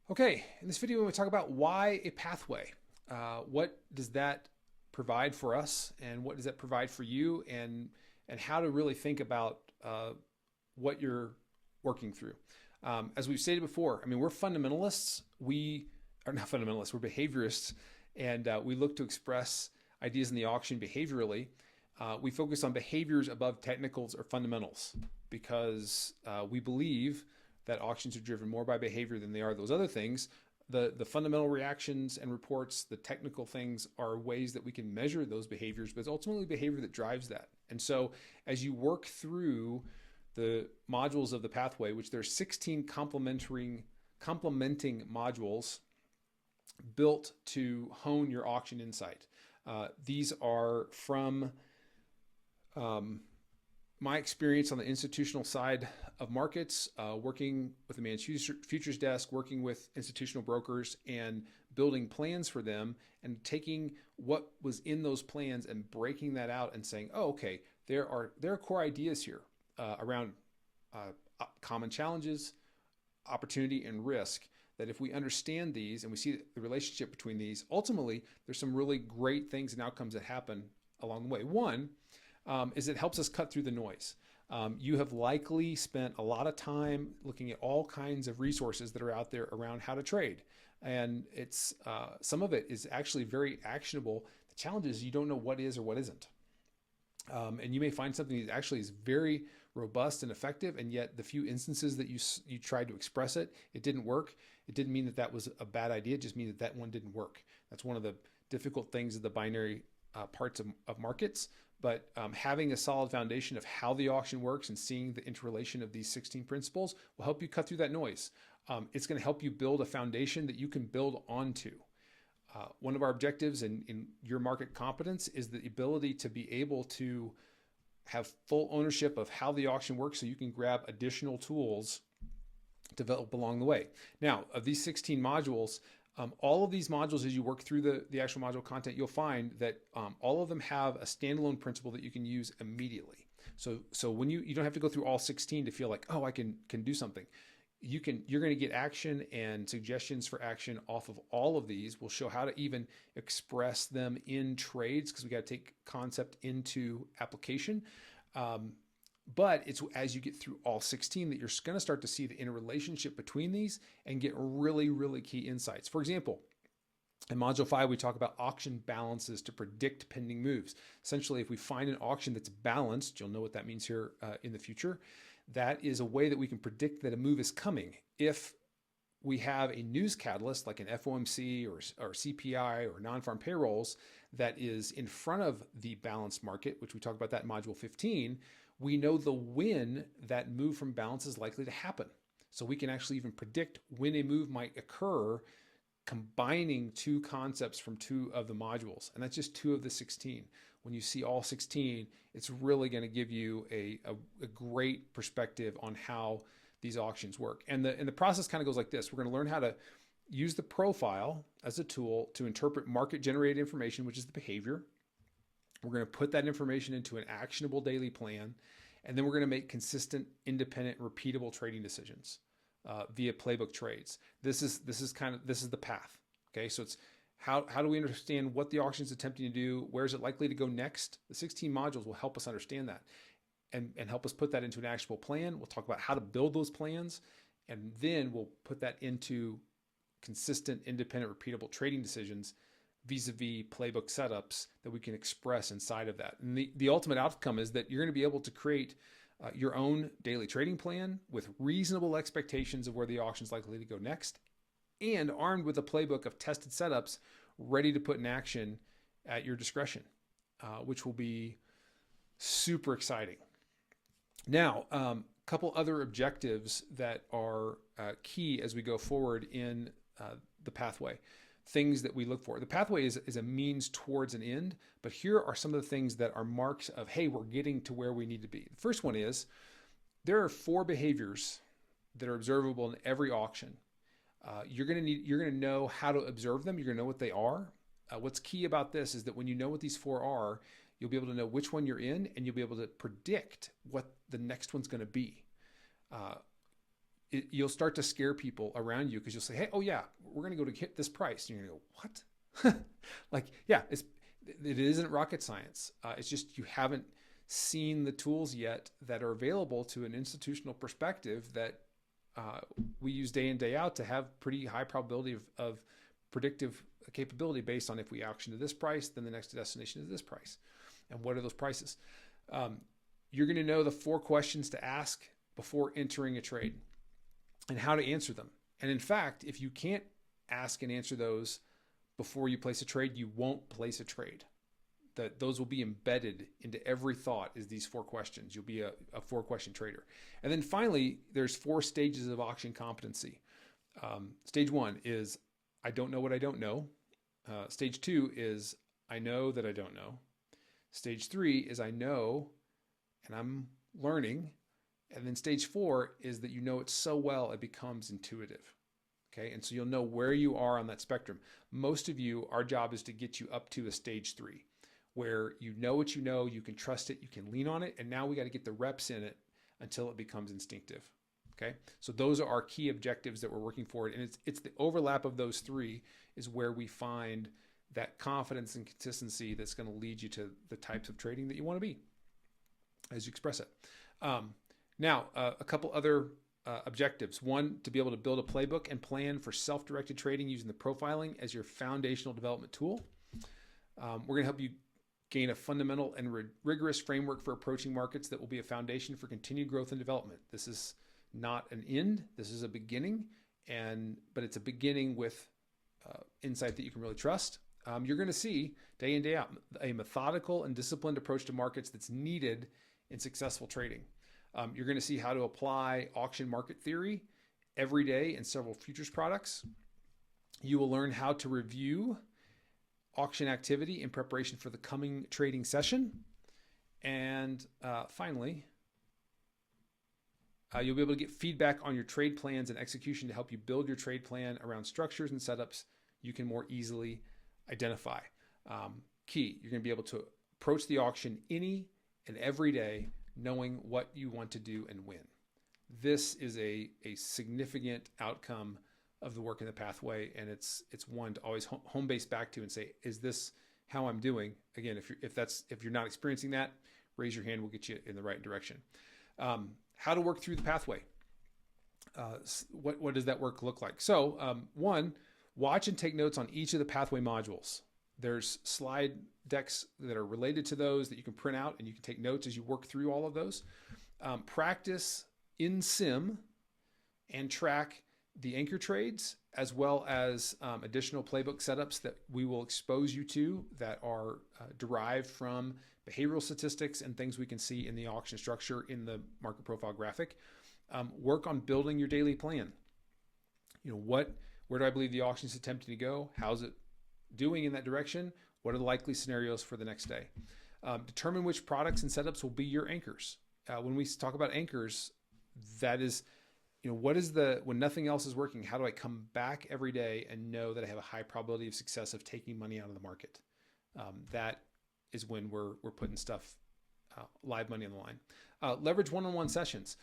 Okay, in this video, we're going to talk about why a pathway. What does that provide for us, and what does that provide for you, and how to really think about what you're working through. As we've stated before, I mean, we're fundamentalists. We are not fundamentalists. We're behaviorists, and we look to express ideas in the auction behaviorally. We focus on behaviors above technicals or fundamentals because we believe that auctions are driven more by behavior than they are those other things. The fundamental reactions and reports, the technical things are ways that we can measure those behaviors, but it's ultimately behavior that drives that. And so as you work through the modules of the pathway, which there's 16 complementing modules built to hone your auction insight. These are from my experience on the institutional side of markets, working with the managed futures desk, working with institutional brokers and building plans for them and taking what was in those plans and breaking that out and saying, oh, okay, there are core ideas here around common challenges, opportunity, and risk that if we understand these and we see the relationship between these, ultimately, there's some really great things and outcomes that happen along the way. One, is it helps us cut through the noise. You have likely spent a lot of time looking at all kinds of resources that are out there around how to trade. And it's some of it is actually very actionable. The challenge is you don't know what is or what isn't. And you may find something that actually is very robust and effective, and yet the few instances that you tried to express it, it didn't work. It didn't mean that was a bad idea. It just means that one didn't work. That's one of the difficult things of the binary parts of markets. But having a solid foundation of how the auction works and seeing the interrelation of these 16 principles will help you cut through that noise. It's going to help you build a foundation that you can build onto. One of our objectives in your market competence is the ability to be able to have full ownership of how the auction works so you can grab additional tools to develop along the way. Now, of these 16 modules, all of these modules, as you work through the actual module content, you'll find that all of them have a standalone principle that you can use immediately. So when you don't have to go through all 16 to feel like, oh, I can do something. You're going to get action and suggestions for action off of all of these. We'll show how to even express them in trades because we got to take concept into application. But it's as you get through all 16 that you're going to start to see the interrelationship between these and get really, really key insights. For example, in Module 5, we talk about auction balances to predict pending moves. Essentially, if we find an auction that's balanced, you'll know what that means here in the future. That is a way that we can predict that a move is coming. If we have a news catalyst like an FOMC or CPI or non-farm payrolls that is in front of the balanced market, which we talk about that in Module 15, we know when that move from balance is likely to happen. So we can actually even predict when a move might occur, combining two concepts from two of the modules. And that's just two of the 16. When you see all 16, it's really going to give you a great perspective on how these auctions work. And the process kind of goes like this. We're going to learn how to use the profile as a tool to interpret market generated information, which is the behavior. We're going to put that information into an actionable daily plan, and then we're going to make consistent, independent, repeatable trading decisions via playbook trades. This is the path. Okay, so it's how do we understand what the auction is attempting to do? Where is it likely to go next? The 16 modules will help us understand that and help us put that into an actionable plan. We'll talk about how to build those plans, and then we'll put that into consistent, independent, repeatable trading decisions vis-a-vis playbook setups that we can express inside of that. And the ultimate outcome is that you're going to be able to create your own daily trading plan with reasonable expectations of where the auction is likely to go next, and armed with a playbook of tested setups ready to put in action at your discretion, which will be super exciting. Now, a couple other objectives that are key as we go forward in the pathway. Things that we look for. The pathway is a means towards an end, but here are some of the things that are marks of, hey, we're getting to where we need to be. The first one is there are 4 behaviors that are observable in every auction. You're going to know how to observe them. You're going to know what they are. What's key about this is that when you know what these 4 are, you'll be able to know which one you're in, and you'll be able to predict what the next one's going to be. you'll start to scare people around you because you'll say, hey, oh yeah, we're going to go to hit this price. And you're going to go, what? Like, yeah, it isn't rocket science. It's just you haven't seen the tools yet that are available to an institutional perspective that we use day in, day out to have pretty high probability of predictive capability based on if we auction to this price, then the next destination is this price. And what are those prices? You're going to know the 4 questions to ask before entering a trade and how to answer them. And in fact, if you can't ask and answer those before you place a trade, you won't place a trade. Those will be embedded into every thought is these 4 questions. You'll be a 4-question trader. And then finally, there's 4 stages of auction competency. Stage 1 is I don't know what I don't know. Stage 2 is I know that I don't know. Stage 3 is I know and I'm learning. And then stage 4 is that you know it so well it becomes intuitive. Okay, and so you'll know where you are on that spectrum. Most of you, our job is to get you up to a stage 3, where you know what you know, you can trust it, you can lean on it, and now we got to get the reps in it until it becomes instinctive. Okay, so those are our key objectives that we're working for, and it's the overlap of those 3 is where we find that confidence and consistency that's going to lead you to the types of trading that you want to be as you express it. Now, a couple other objectives. 1, to be able to build a playbook and plan for self-directed trading using the profiling as your foundational development tool. We're going to help you gain a fundamental and rigorous framework for approaching markets that will be a foundation for continued growth and development. This is not an end. This is a beginning, but it's a beginning with insight that you can really trust. You're going to see day in, day out, a methodical and disciplined approach to markets that's needed in successful trading. You're going to see how to apply auction market theory every day in several futures products. You will learn how to review auction activity in preparation for the coming trading session. And finally, you'll be able to get feedback on your trade plans and execution to help you build your trade plan around structures and setups you can more easily identify. Key, you're going to be able to approach the auction any and every day knowing what you want to do and when. This is a significant outcome of the work in the pathway, and it's one to always home base back to and say, is this how I'm doing? Again, if you're not experiencing that, raise your hand. We'll get you in the right direction. How to work through the pathway. What does that work look like? So 1, watch and take notes on each of the pathway modules. There's slide decks that are related to those that you can print out, and you can take notes as you work through all of those. Practice in sim and track the anchor trades, as well as additional playbook setups that we will expose you to that are derived from behavioral statistics and things we can see in the auction structure in the market profile graphic. Work on building your daily plan. Where do I believe the auction is attempting to go? How's it doing in that direction? What are the likely scenarios for the next day? Determine which products and setups will be your anchors. When we talk about anchors, that is, when nothing else is working, how do I come back every day and know that I have a high probability of success of taking money out of the market? That is when we're putting stuff, live money on the line. Leverage one-on-one sessions.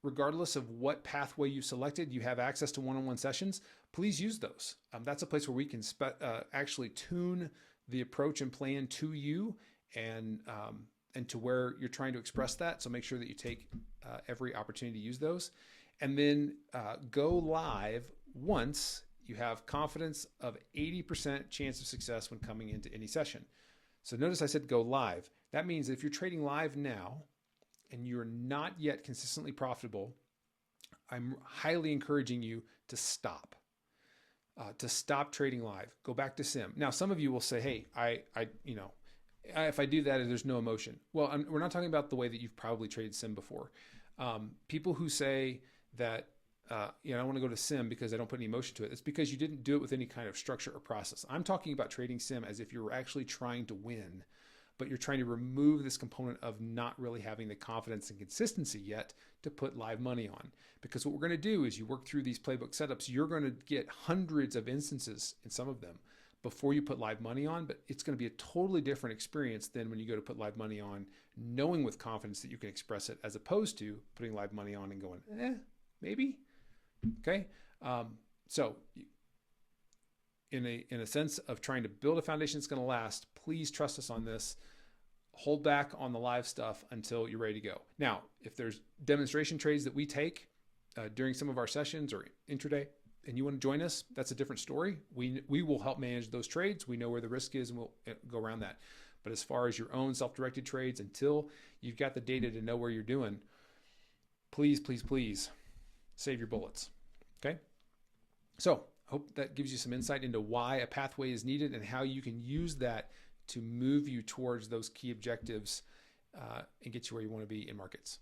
Regardless of what pathway you selected, you have access to one-on-one sessions. Please use those. That's a place where we can actually tune the approach and plan to you and to where you're trying to express that. So make sure that you take every opportunity to use those. And then go live once you have confidence of 80% chance of success when coming into any session. So notice I said go live. That means if you're trading live now and you're not yet consistently profitable, I'm highly encouraging you to stop. Trading live. Go back to sim. Now, some of you will say, hey, if I do that, there's no emotion. Well, we're not talking about the way that you've probably traded sim before. People who say that, I want to go to sim because I don't put any emotion to it. It's because you didn't do it with any kind of structure or process. I'm talking about trading sim as if you're actually trying to win, but you're trying to remove this component of not really having the confidence and consistency yet to put live money on. Because what we're going to do is you work through these playbook setups, you're going to get hundreds of instances in some of them before you put live money on, but it's going to be a totally different experience than when you go to put live money on, knowing with confidence that you can express it, as opposed to putting live money on and going, maybe. Okay. So in a sense of trying to build a foundation that's going to last, please trust us on this. Hold back on the live stuff until you're ready to go. Now, if there's demonstration trades that we take during some of our sessions or intraday, and you want to join us, that's a different story. We will help manage those trades. We know where the risk is, and we'll go around that. But as far as your own self-directed trades, until you've got the data to know where you're doing, please, please, please save your bullets. Okay? So I hope that gives you some insight into why a pathway is needed and how you can use that to move you towards those key objectives and get you where you want to be in markets.